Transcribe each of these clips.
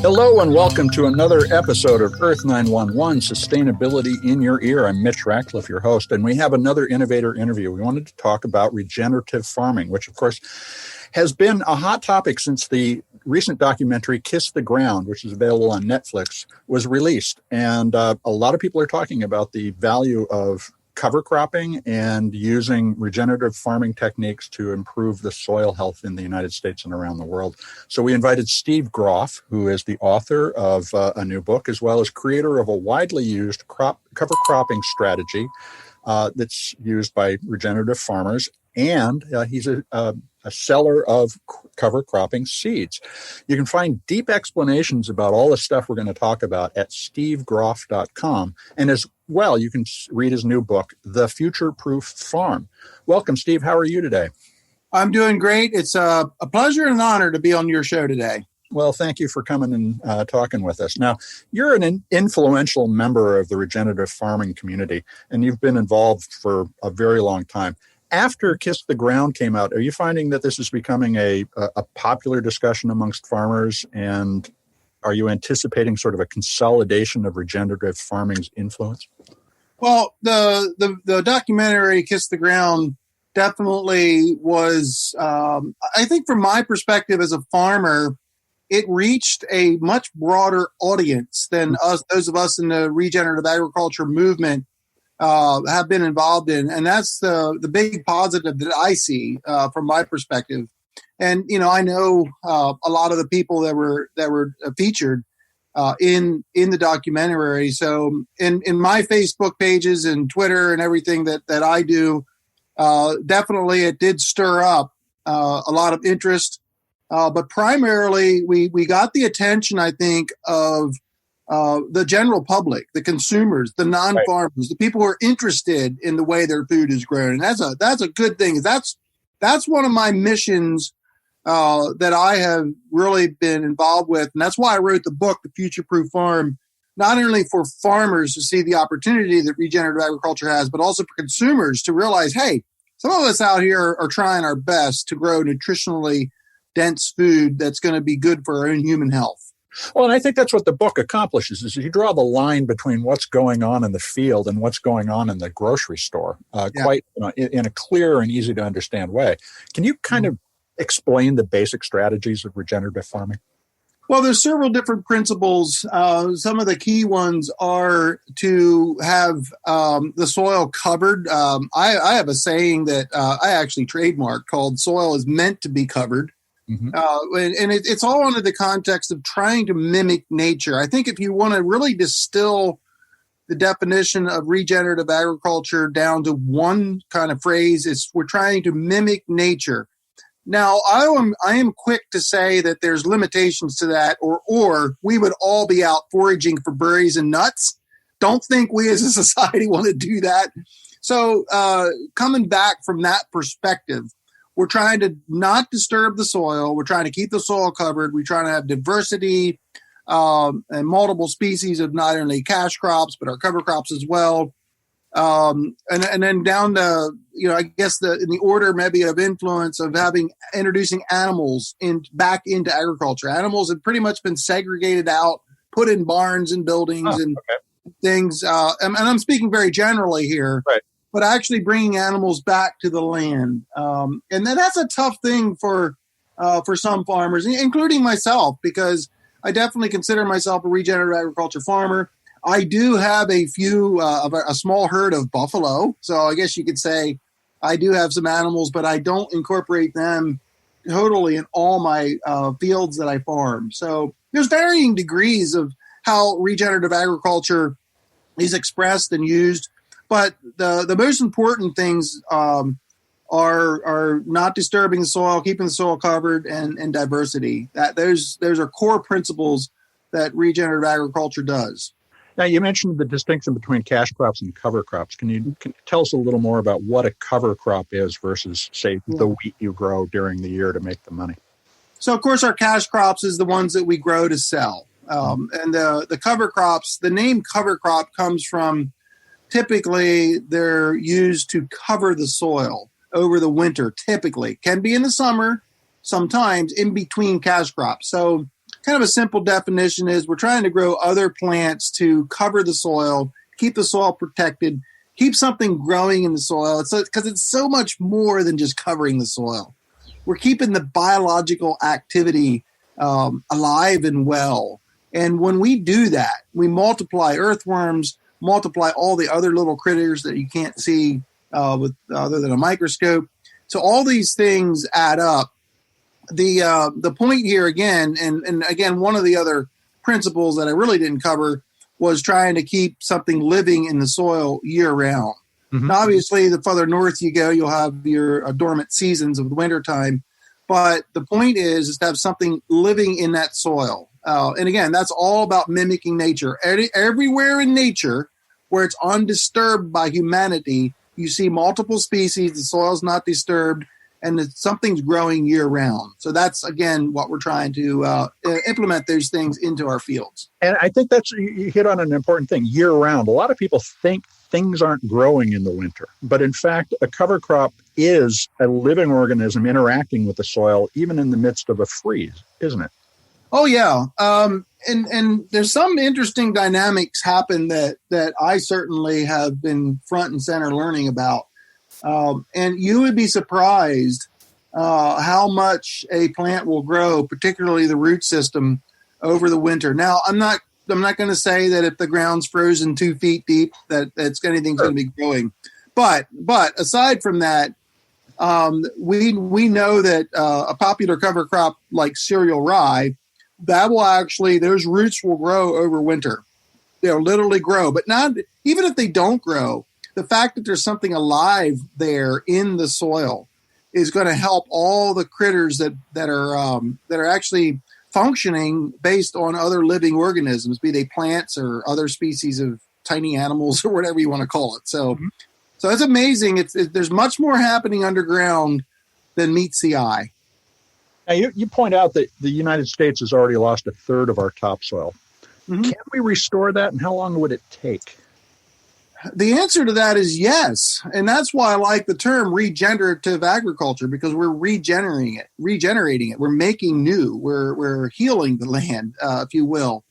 Hello and welcome to another episode of EARTH911, Sustainability in Your Ear. I'm Mitch Ratcliffe, your host, and we have another innovator interview. We wanted to talk about regenerative farming, which of course has been a hot topic since the recent documentary Kiss the Ground, which is available on Netflix, was released. And a lot of people are talking about the value of cover cropping and using regenerative farming techniques to improve the soil health in the United States and around the world. So we invited Steve Groff, who is the author of a new book, as well as creator of a widely used cover cropping strategy that's used by regenerative farmers. And he's a seller of cover cropping seeds. You can find deep explanations about all the stuff we're going to talk about at steve-groff.com. And as well, you can read his new book, The Future-Proof Farm. Welcome, Steve. How are you today? I'm doing great. It's a pleasure and an honor to be on your show today. Well, thank you for coming and talking with us. Now, you're an influential member of the regenerative farming community, and you've been involved for a very long time. After Kiss the Ground came out, are you finding that this is becoming a popular discussion amongst farmers? And are you anticipating sort of a consolidation of regenerative farming's influence? Well, the documentary Kiss the Ground definitely was, I think from my perspective as a farmer, it reached a much broader audience than those of us in the regenerative agriculture movement have been involved in. And that's the big positive that I see from my perspective. And, you know, I know a lot of the people that were featured in the documentary. So in my Facebook pages and Twitter and everything that I do, definitely it did stir up a lot of interest. But primarily we got the attention, I think, of the general public, the consumers, the non-farmers, the people who are interested in the way their food is grown. And that's a good thing. That's one of my missions that I have really been involved with. And that's why I wrote the book, The Future-Proof Farm, not only for farmers to see the opportunity that regenerative agriculture has, but also for consumers to realize, hey, some of us out here are trying our best to grow nutritionally dense food that's going to be good for our own human health. Well, and I think that's what the book accomplishes, is you draw the line between what's going on in the field and what's going on in the grocery store quite in a clear and easy to understand way. Can you kind of explain the basic strategies of regenerative farming? Well, there's several different principles. Some of the key ones are to have the soil covered. I have a saying that I actually trademarked called "Soil is meant to be covered." Mm-hmm. And it's all under the context of trying to mimic nature. I think if you want to really distill the definition of regenerative agriculture down to one kind of phrase, it's we're trying to mimic nature. Now, I am quick to say that there's limitations to that, or we would all be out foraging for berries and nuts. Don't think we as a society want to do that. So coming back from that perspective, we're trying to not disturb the soil. We're trying to keep the soil covered. We're trying to have diversity and multiple species of not only cash crops, but our cover crops as well. And then down to, I guess in the order maybe of influence of introducing animals back into agriculture. Animals have pretty much been segregated out, put in barns and buildings things. And I'm speaking very generally here. Right. But actually bringing animals back to the land. And that's a tough thing for some farmers, including myself, because I definitely consider myself a regenerative agriculture farmer. I do have a small herd of buffalo. So I guess you could say I do have some animals, but I don't incorporate them totally in all my fields that I farm. So there's varying degrees of how regenerative agriculture is expressed and used. But the most important things are not disturbing the soil, keeping the soil covered, and diversity. Those are core principles that regenerative agriculture does. Now, you mentioned the distinction between cash crops and cover crops. Can you tell us a little more about what a cover crop is versus, say, the wheat you grow during the year to make the money? So, of course, our cash crops is the ones that we grow to sell. And the cover crops, the name cover crop comes from, typically, they're used to cover the soil over the winter, typically. Can be in the summer, sometimes in between cash crops. So kind of a simple definition is we're trying to grow other plants to cover the soil, keep the soil protected, keep something growing in the soil. It's because it's so much more than just covering the soil. We're keeping the biological activity alive and well. And when we do that, we multiply earthworms, multiply all the other little critters that you can't see with other than a microscope. So all these things add up. The point here again, and again, one of the other principles that I really didn't cover was trying to keep something living in the soil year round. Mm-hmm. Now, obviously, the further north you go, you'll have your dormant seasons of the wintertime. But the point is to have something living in that soil. And again, that's all about mimicking nature. Everywhere in nature where it's undisturbed by humanity, you see multiple species, the soil's not disturbed, and something's growing year round. So that's, again, what we're trying to implement those things into our fields. And I think you hit on an important thing, year round. A lot of people think things aren't growing in the winter, but in fact, a cover crop is a living organism interacting with the soil, even in the midst of a freeze, isn't it? Oh, yeah. And there's some interesting dynamics happen that I certainly have been front and center learning about. And you would be surprised how much a plant will grow, particularly the root system, over the winter. Now, I'm not going to say that if the ground's frozen 2 feet deep that anything's going to be growing. But aside from that, we know that a popular cover crop like cereal rye, that will actually, those roots will grow over winter. They'll literally grow, but not even if they don't grow. The fact that there's something alive there in the soil is going to help all the critters that are actually functioning based on other living organisms, be they plants or other species of tiny animals or whatever you want to call it. So, So it's amazing. There's much more happening underground than meets the eye. Now, you point out that the United States has already lost a third of our topsoil. Mm-hmm. Can we restore that, and how long would it take? The answer to that is yes. And that's why I like the term regenerative agriculture, because we're regenerating it. We're making new. We're healing the land, if you will.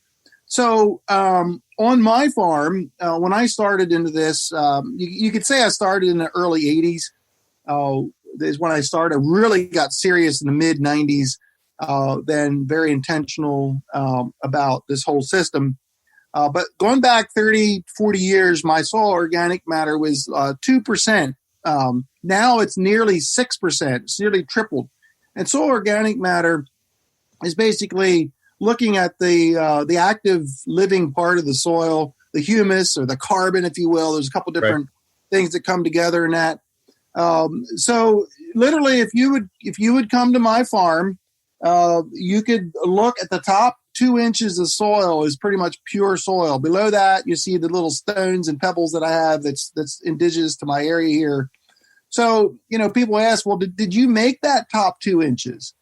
So on my farm, when I started into this, you could say I started in the early 80s. Is when I started. I really got serious in the mid-90s, then very intentional about this whole system. But going back 30, 40 years, my soil organic matter was 2%. Now it's nearly 6%. It's nearly tripled. And soil organic matter is basically looking at the active living part of the soil, the humus or the carbon, if you will. There's a couple different things that come together in that. So literally, if you would come to my farm, you could look at the top 2 inches of soil is pretty much pure soil. Below that, you see the little stones and pebbles that I have that's indigenous to my area here. So, people ask, well, did you make that top 2 inches?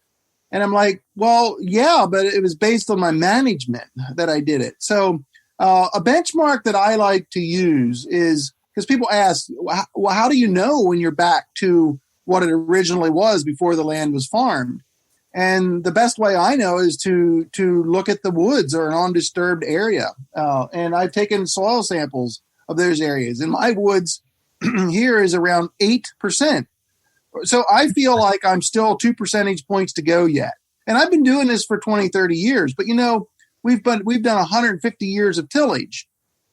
And I'm like, well, yeah, but it was based on my management that I did it. So a benchmark that I like to use is, because people ask, well, how do you know when you're back to what it originally was before the land was farmed? And the best way I know is to look at the woods or an undisturbed area. And I've taken soil samples of those areas. And my woods here is around 8%. So I feel like I'm still 2 percentage points to go yet. And I've been doing this for 20, 30 years. But, we've done 150 years of tillage.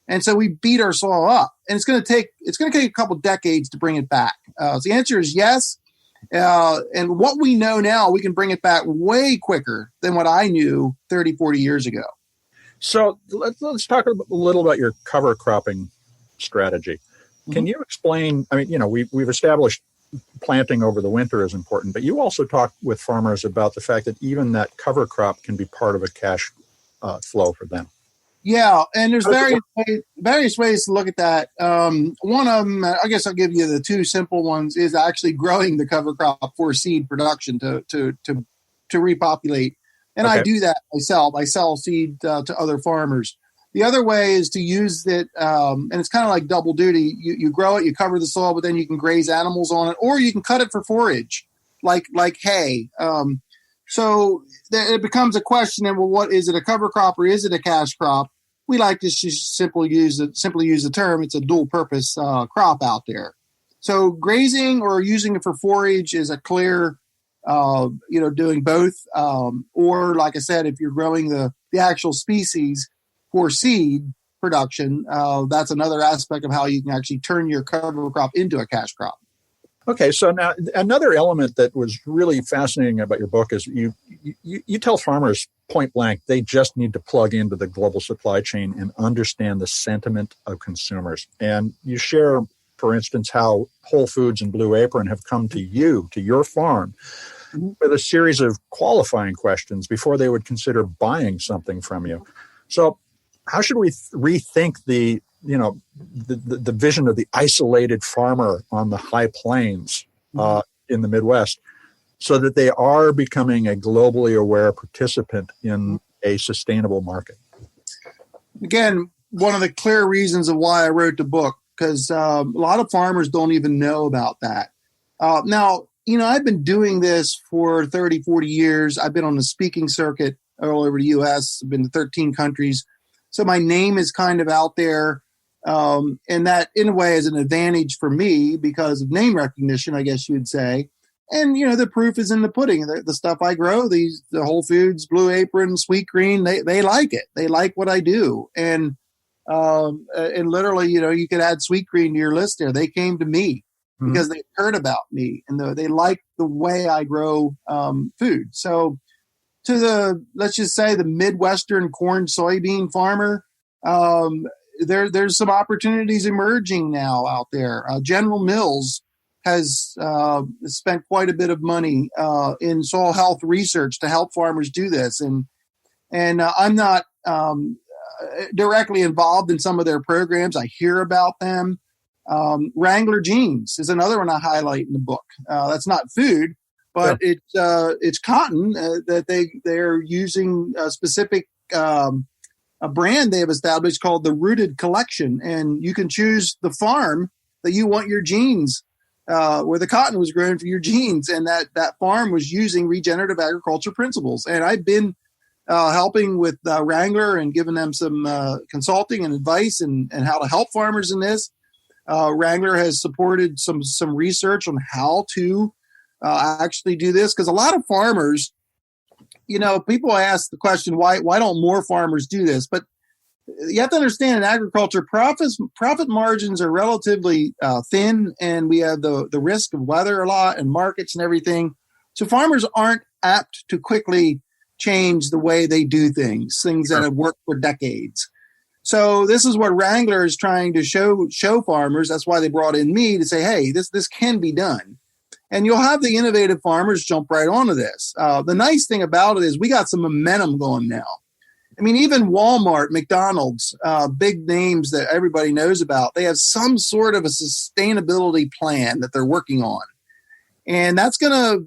And so we beat our soil up. And it's going to take a couple decades to bring it back. So the answer is yes. And what we know now, we can bring it back way quicker than what I knew 30, 40 years ago. So let's talk a little about your cover cropping strategy. Can you explain, we've established planting over the winter is important, but you also talk with farmers about the fact that even that cover crop can be part of a cash flow for them. Yeah, and there's various ways to look at that. One of them, I guess I'll give you the two simple ones, is actually growing the cover crop for seed production to repopulate. And I do that myself. I sell seed to other farmers. The other way is to use it, and it's kind of like double duty. You grow it, you cover the soil, but then you can graze animals on it, or you can cut it for forage, like hay. So it becomes a question of, well, what is it, a cover crop or is it a cash crop? We like to just simply use the term. It's a dual purpose crop out there. So grazing or using it for forage is a clear, doing both. Or like I said, if you're growing the actual species for seed production, that's another aspect of how you can actually turn your cover crop into a cash crop. Okay, so now another element that was really fascinating about your book is you tell farmers point blank they just need to plug into the global supply chain and understand the sentiment of consumers. And you share, for instance, how Whole Foods and Blue Apron have come to your farm, with a series of qualifying questions before they would consider buying something from you. So how should we rethink the vision of the isolated farmer on the high plains in the Midwest, so that they are becoming a globally aware participant in a sustainable market? Again, one of the clear reasons of why I wrote the book, because a lot of farmers don't even know about that. Now, I've been doing this for 30, 40 years. I've been on the speaking circuit all over the U.S. I've been to 13 countries. So my name is kind of out there. And that, in a way, is an advantage for me because of name recognition, I guess you would say. And, the proof is in the pudding. The stuff I grow, the Whole Foods, Blue Apron, Sweet Green, they like it. They like what I do. And literally, you could add Sweet Green to your list there. They came to me because they heard about me and they like the way I grow food. So to let's just say the Midwestern corn soybean farmer, there's some opportunities emerging now out there. General Mills has spent quite a bit of money in soil health research to help farmers do this. And I'm not directly involved in some of their programs. I hear about them. Wrangler Jeans is another one I highlight in the book. That's not food, but it's cotton that they're using a specific a brand they have established called the Rooted Collection. And you can choose the farm that you want your jeans, where the cotton was grown for your jeans. And that farm was using regenerative agriculture principles. And I've been helping with Wrangler and giving them some consulting and advice and how to help farmers in this. Wrangler has supported some research on how to actually do this. Because a lot of farmers, people ask the question, why don't more farmers do this? But you have to understand, in agriculture, profit margins are relatively thin, and we have the risk of weather a lot and markets and everything. So farmers aren't apt to quickly change the way they do things that have worked for decades. So this is what Wrangler is trying to show farmers. That's why they brought in me to say, hey, this can be done. And you'll have the innovative farmers jump right onto this. The nice thing about it is we got some momentum going now. I mean, even Walmart, McDonald's, big names that everybody knows about, they have some sort of a sustainability plan that they're working on. And that's gonna,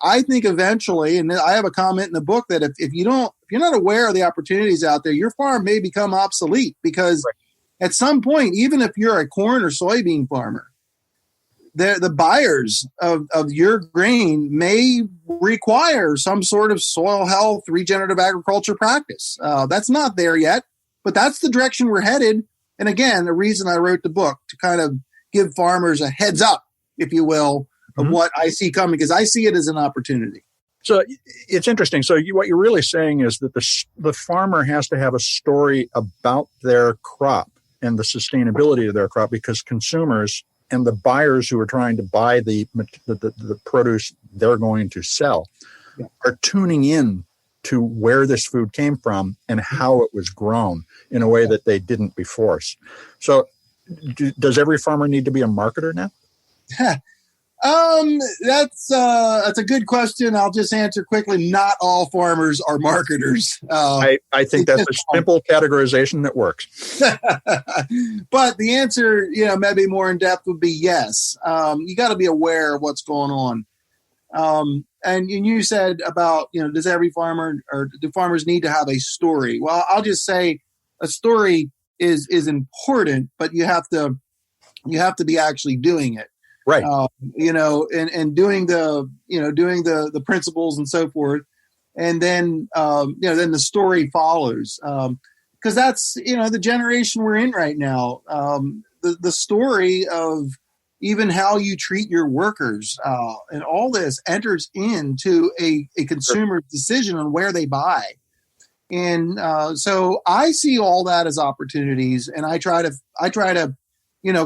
I think eventually, and I have a comment in the book that if you're not aware of the opportunities out there, your farm may become obsolete because at some point, even if you're a corn or soybean farmer, the buyers of your grain may require some sort of soil health, regenerative agriculture practice. That's not there yet, but that's the direction we're headed. And again, the reason I wrote the book, to kind of give farmers a heads up, if you will, of what I see coming, because I see it as an opportunity. So it's interesting. So what you're really saying is that the farmer has to have a story about their crop and the sustainability of their crop, because consumers and the buyers who are trying to buy the produce they're going to sell are tuning in to where this food came from and how it was grown in a way that they didn't before. So does every farmer need to be a marketer now? That's a good question. I'll just answer quickly. Not all farmers are marketers. I think that's a simple categorization that works. But the answer, maybe more in depth would be yes. You got to be aware of what's going on. And you said about, does every farmer or do farmers need to have a story? Well, I'll just say a story is important, but you have to be actually doing it. Right. And doing the principles and so forth. And then, then the story follows. Because that's, the generation we're in right now. The story of even how you treat your workers and all this enters into a consumer's decision on where they buy. And so I see all that as opportunities, and I try to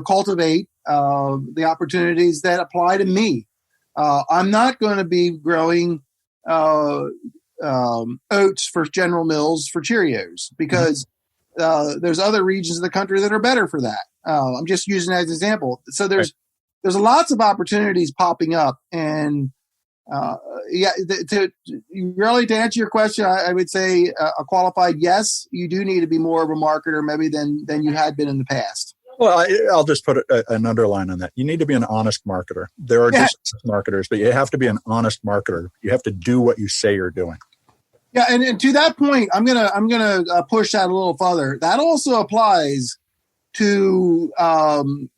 cultivate the opportunities that apply to me. I'm not going to be growing oats for General Mills for Cheerios because there's other regions of the country that are better for that. I'm just using that as an example. So there's lots of opportunities popping up, and to answer your question, I would say a qualified yes. You do need to be more of a marketer maybe than you had been in the past. Well, I'll just put an underline on that. You need to be an honest marketer. There are just marketers, but you have to be an honest marketer. You have to do what you say you're doing. Yeah, and to that point, I'm gonna push that a little further. That also applies to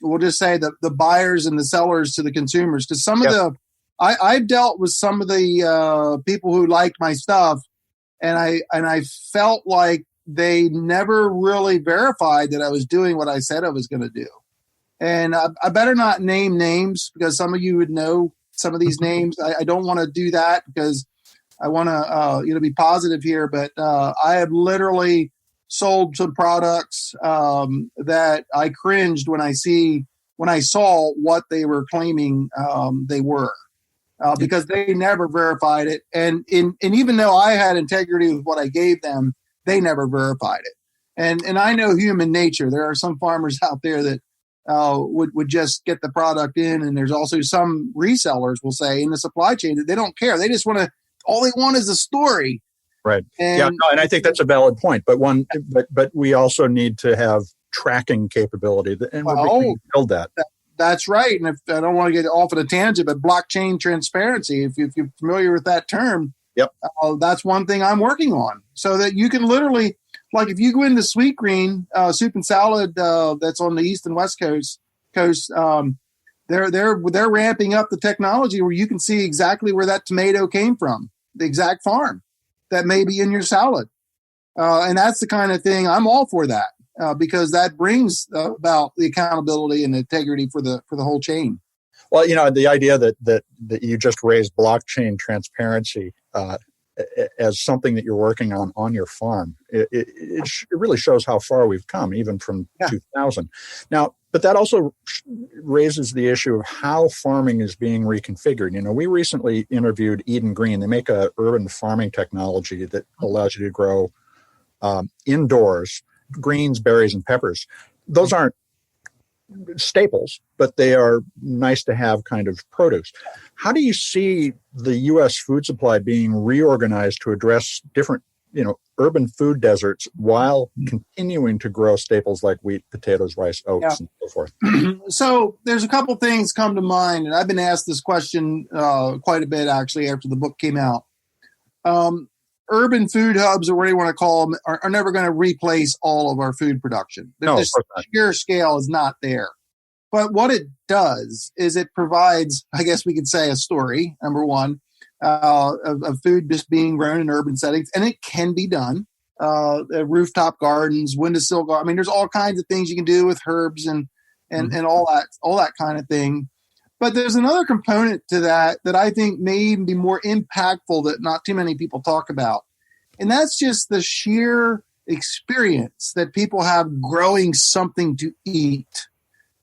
we'll just say the buyers and the sellers to the consumers, because some of I've dealt with some of the people who liked my stuff, and I felt like they never really verified that I was doing what I said I was going to do. And I better not name names because some of you would know some of these names. I don't want to do that because I want to be positive here. But I have literally sold some products that I cringed when I saw what they were claiming they were. Because they never verified it. And even though I had integrity with what I gave them, they never verified it. And I know human nature. There are some farmers out there that would just get the product in. And there's also some resellers will say in the supply chain that they don't care. They just all they want is a story. Right. And I think that's a valid point. But we also need to have tracking capability. And we can build that. That's right. And if I don't want to get off on a tangent, but blockchain transparency, if you're familiar with that term, that's one thing I'm working on. So that you can literally, like if you go into Sweet Green soup and salad that's on the East and West Coast, they're ramping up the technology where you can see exactly where that tomato came from, the exact farm that may be in your salad. And that's the kind of thing I'm all for that. Because that brings about the accountability and integrity for the whole chain. Well, the idea that you just raised blockchain transparency as something that you're working on your farm, it really shows how far we've come, even from 2000. Now, but that also raises the issue of how farming is being reconfigured. We recently interviewed Eden Green. They make a urban farming technology that allows you to grow indoors greens, berries, and peppers. Those aren't staples, but they are nice to have kind of produce. How do you see the U.S. food supply being reorganized to address different, urban food deserts while continuing to grow staples like wheat, potatoes, rice, oats, and so forth? So there's a couple things come to mind, and I've been asked this question quite a bit actually after the book came out. Urban food hubs, or whatever you want to call them, are never going to replace all of our food production. The sheer scale is not there. But what it does is it provides, I guess we could say, a story, number one, of food just being grown in urban settings. And it can be done. Rooftop gardens, windowsill gardens. I mean, there's all kinds of things you can do with herbs and all that kind of thing. But there's another component to that I think may even be more impactful that not too many people talk about. And that's just the sheer experience that people have growing something to eat.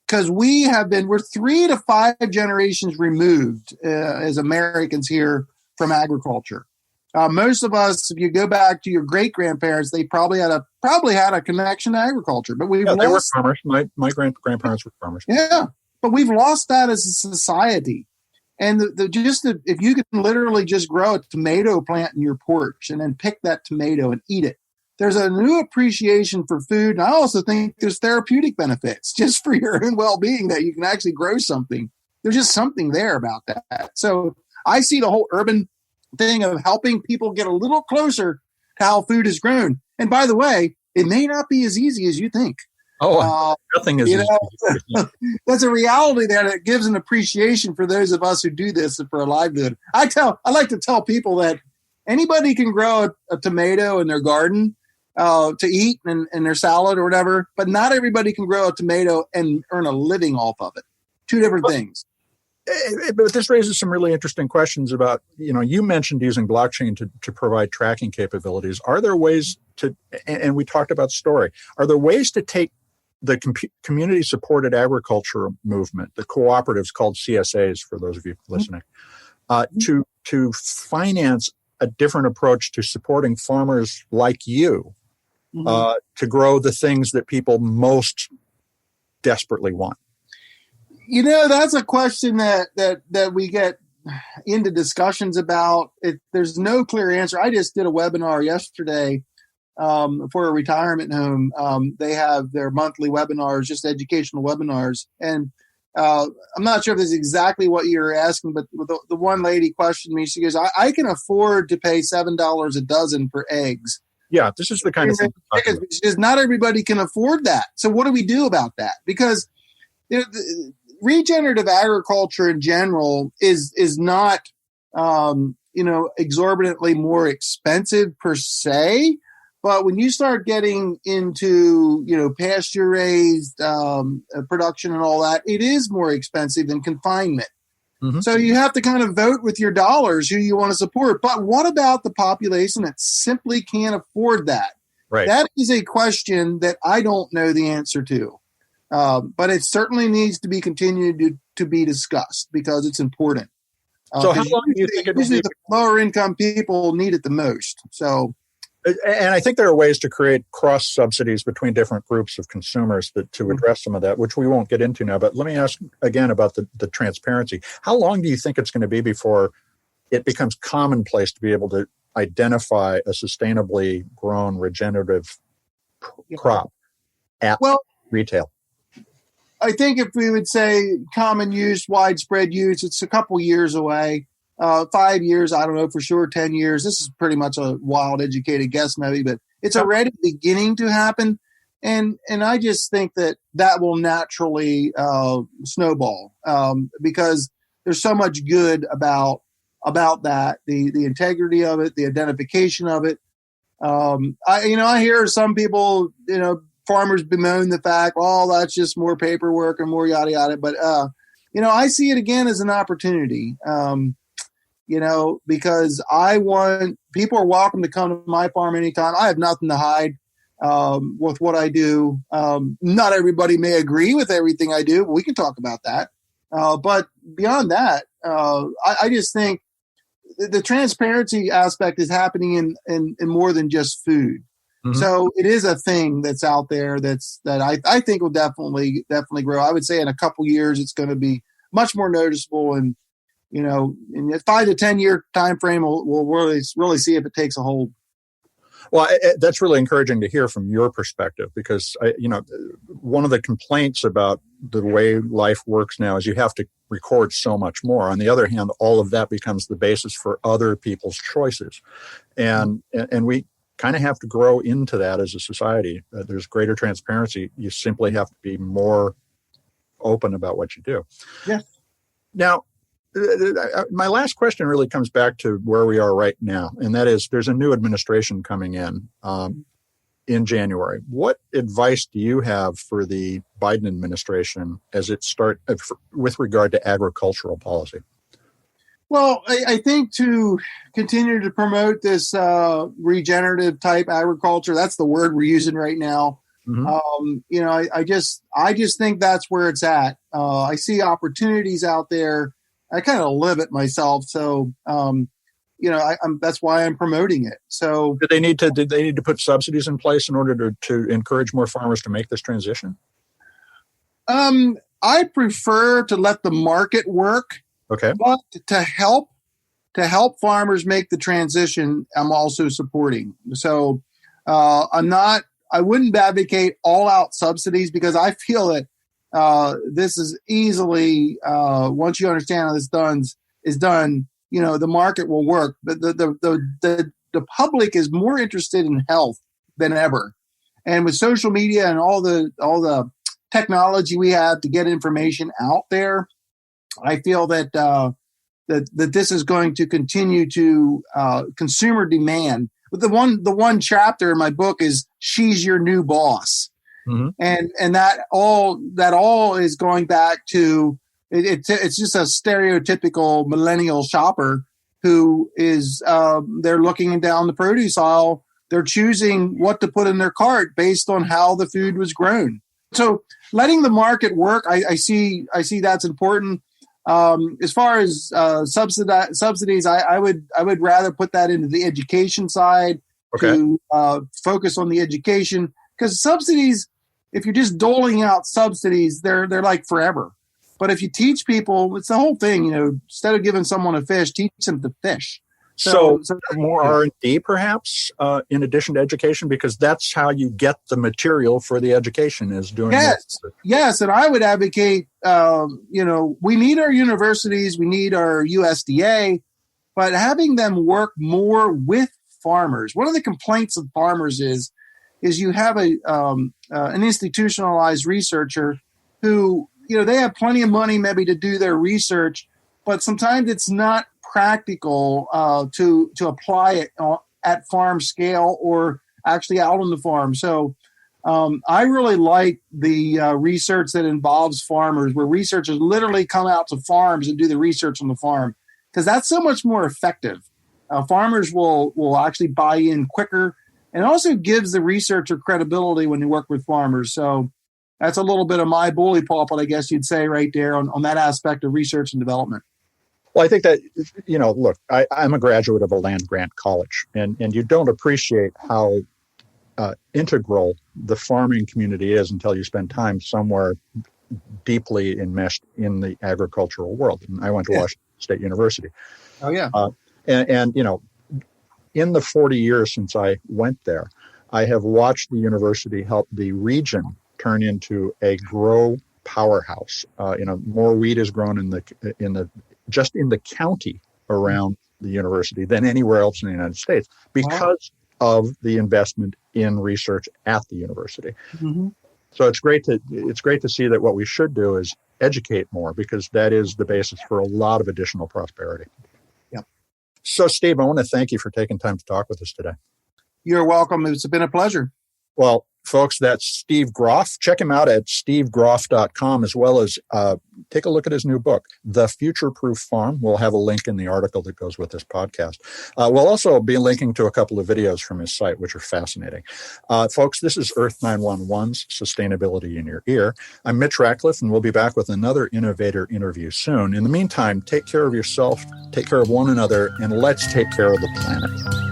Because we're 3 to 5 generations removed as Americans here from agriculture. Most of us, if you go back to your great-grandparents, they probably had a connection to agriculture. But they were farmers. My grandparents were farmers. Yeah. But we've lost that as a society. And if you can literally just grow a tomato plant in your porch and then pick that tomato and eat it, there's a new appreciation for food. And I also think there's therapeutic benefits just for your own well-being that you can actually grow something. There's just something there about that. So I see the whole urban thing of helping people get a little closer to how food is grown. And by the way, it may not be as easy as you think. Oh, nothing is. You know, that's a reality there that gives an appreciation for those of us who do this for a livelihood. I like to tell people that anybody can grow a tomato in their garden to eat in their salad or whatever, but not everybody can grow a tomato and earn a living off of it. Two different things. But this raises some really interesting questions about, you mentioned using blockchain to provide tracking capabilities. Are there ways to, and we talked about story, are there ways to take the community-supported agriculture movement, the cooperatives called CSAs, for those of you listening, to finance a different approach to supporting farmers like you to grow the things that people most desperately want? That's a question that we get into discussions about. There's no clear answer. I just did a webinar yesterday for a retirement home. They have their monthly webinars, just educational webinars. And I'm not sure if this is exactly what you're asking, but the one lady questioned me. She goes, I can afford to pay $7 a dozen for eggs. Yeah, this is the kind of thing. She says, not everybody can afford that. So what do we do about that? Because regenerative agriculture in general is not, exorbitantly more expensive per se. But when you start getting into, pasture raised production and all that, it is more expensive than confinement. Mm-hmm. So you have to kind of vote with your dollars who you want to support. But what about the population that simply can't afford that? Right. That is a question that I don't know the answer to. But it certainly needs to be continued to be discussed because it's important. So how long do you think usually the lower income people need it the most? So, and I think there are ways to create cross subsidies between different groups of consumers to address some of that, which we won't get into now. But let me ask again about the transparency. How long do you think it's going to be before it becomes commonplace to be able to identify a sustainably grown regenerative crop at retail? I think if we would say common use, widespread use, it's a couple years away. 5 years, I don't know for sure. 10 years. This is pretty much a wild, educated guess, maybe, but it's already beginning to happen, and I just think that will naturally snowball because there's so much good about that, the integrity of it, the identification of it. I hear some people, farmers bemoan the fact, that's just more paperwork and more yada yada. But I see it again as an opportunity. Because people are welcome to come to my farm anytime. I have nothing to hide with what I do. Not everybody may agree with everything I do, but we can talk about that. But beyond that, I just think the transparency aspect is happening in more than just food. Mm-hmm. So it is a thing that's out there that I think will definitely grow. I would say in a couple years it's going to be much more noticeable, and in a 5 to 10 year time frame, we'll really see if it takes a hold. Well, that's really encouraging to hear from your perspective, because one of the complaints about the way life works now is you have to record so much more. On the other hand, all of that becomes the basis for other people's choices, and we kind of have to grow into that as a society. There's greater transparency. You simply have to be more open about what you do. Yeah. Now, my last question really comes back to where we are right now, and that is there's a new administration coming in January. What advice do you have for the Biden administration as it with regard to agricultural policy? Well, I think to continue to promote this regenerative type agriculture, that's the word we're using right now. Mm-hmm. I just think that's where it's at. I see opportunities out there. I kind of live it myself, so that's why I'm promoting it. So, did they need to put subsidies in place in order to encourage more farmers to make this transition? I prefer to let the market work. Okay, but to help farmers make the transition, I'm also supporting. So, I wouldn't advocate all out subsidies because I feel that. This is easily once you understand how this is done, the market will work. But the public is more interested in health than ever, And with social media and all the technology we have to get information out there, I feel that that this is going to continue to consumer demand. But the one chapter in my book is "She's Your New Boss," and that all is going back to it's just a stereotypical millennial shopper who is they're looking down the produce aisle. They're choosing what to put in their cart based on how the food was grown. So letting the market work, I see that's important. As far as subsidies, I would rather put that into the education side to focus on the education, because subsidies, if you're just doling out subsidies, they're like forever. But if you teach people, it's the whole thing. Instead of giving someone a fish, teach them to fish. So more R&D, perhaps, in addition to education, because that's how you get the material for the education is doing this. Yes, and I would advocate, we need our universities, we need our USDA, but having them work more with farmers. One of the complaints of farmers is you have an institutionalized researcher who, they have plenty of money maybe to do their research, but sometimes it's not practical to apply it at farm scale or actually out on the farm. So I really like the research that involves farmers, where researchers literally come out to farms and do the research on the farm, because that's so much more effective. Farmers will actually buy in quicker, and also gives the researcher credibility when you work with farmers. So that's a little bit of my bully pulpit, I guess you'd say, right there on that aspect of research and development. Well, I think that, look, I'm a graduate of a land-grant college, and you don't appreciate how integral the farming community is until you spend time somewhere deeply enmeshed in the agricultural world. And I went to Washington State University. Oh, yeah. And in the 40 years since I went there, I have watched the university help the region turn into a grow powerhouse. More wheat is grown in the county around the university than anywhere else in the United States because of the investment in research at the university. Mm-hmm. So it's great to see that what we should do is educate more, because that is the basis for a lot of additional prosperity. Yeah. So Steve, I want to thank you for taking time to talk with us today. You're welcome. It's been a pleasure. Well, folks, that's Steve Groff. Check him out at steve-groff.com, as well as take a look at his new book, The Future-Proof Farm. We'll have a link in the article that goes with this podcast. We'll also be linking to a couple of videos from his site, which are fascinating. Folks, this is EARTH911's Sustainability in Your Ear. I'm Mitch Ratcliffe, and we'll be back with another innovator interview soon. In the meantime, take care of yourself, take care of one another, and let's take care of the planet.